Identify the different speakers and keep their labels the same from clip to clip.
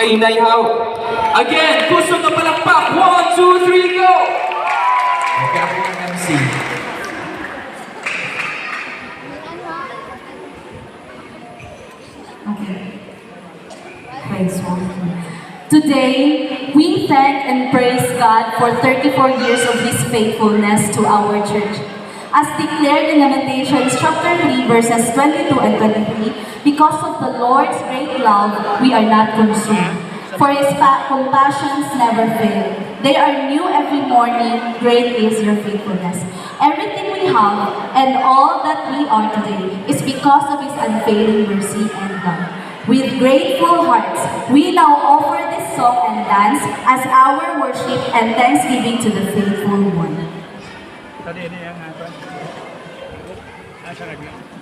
Speaker 1: kay Inay Hao. Again, gusto na palakpak. 1, 2, 3, go! Okay, ako ang MC.
Speaker 2: Okay. Praise God. Today, we thank and praise God for 34 years of His faithfulness to our church. As declared in Lamentations chapter 3 verses 22 and 23, because of the Lord's great love, we are not consumed. For His compassions never fail. They are new every morning, great is your faithfulness. Everything we have and all that we are today is because of His unfailing mercy and love. With grateful hearts, we now offer this song and dance as our worship and thanksgiving to the faithful one.
Speaker 3: Tadi ini yang apa? Acara ini.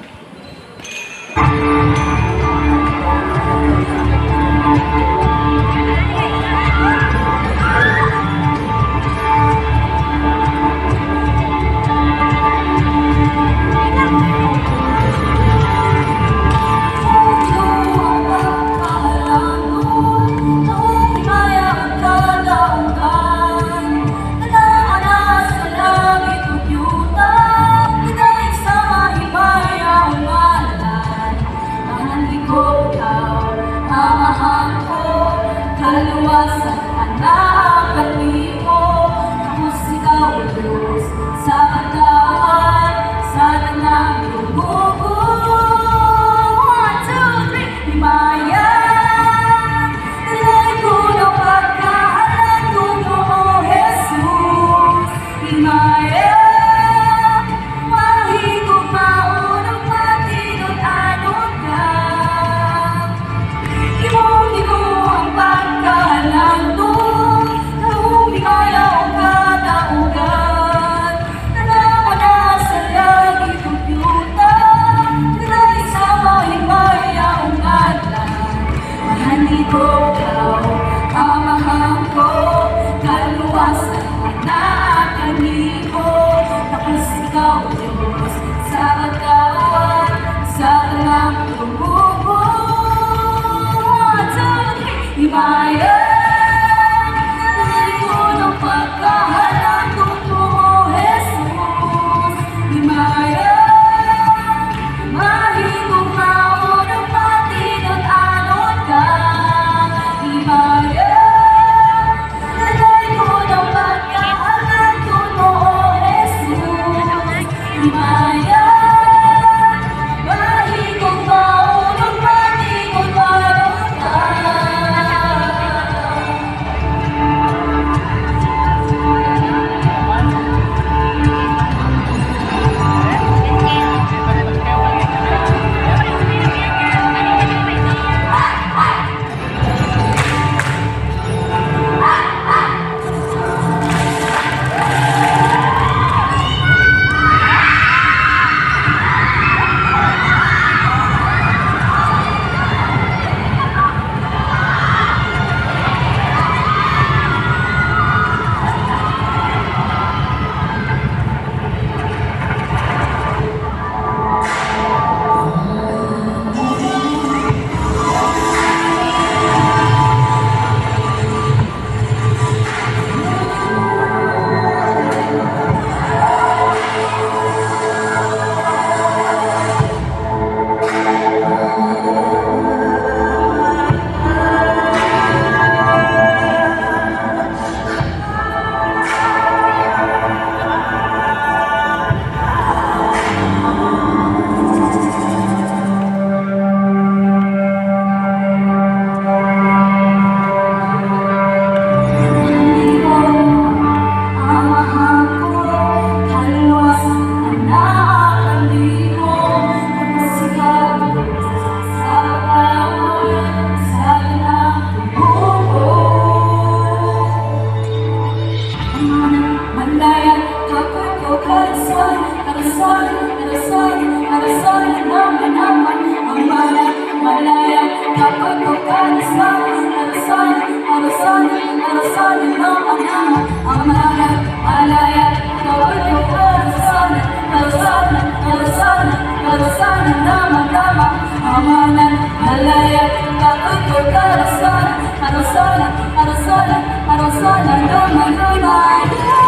Speaker 2: Amanan malaya ako'y karasan, karasan, karasan, karasan, lumaya.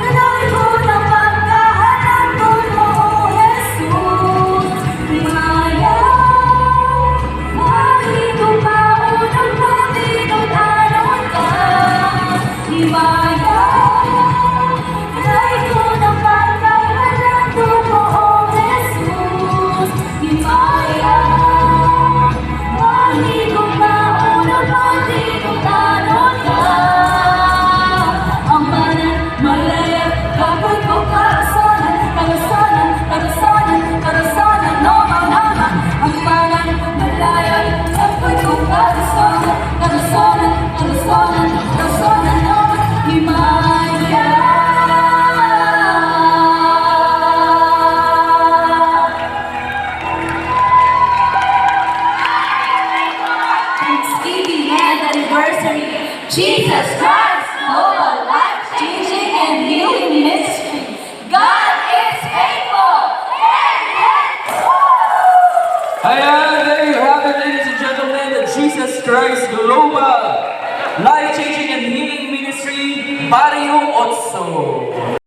Speaker 2: Nanawi ko ng pagkahanap mo, Jesus, himaya. Kahit umaunang patinong-tanon ka, himaya. Nanawi ko ng pagkahanap mo, Jesus, himaya. Kahit umaunang patinong-tanon ka, ang banal, malaya, kapoy ko karasanan, karasanan, karasanan, karasanan, no manama. Ang banal, malaya, kapoy ko karasanan, karasanan, karasanan, karasanan, no himaya. Thanksgiving and anniversary, Jesus Christ, global life-changing and healing ministry. God is faithful.
Speaker 1: Ayan, there you have it, ladies and gentlemen, the Jesus Christ Global Life-Changing and Healing Ministry, Barrio Otso.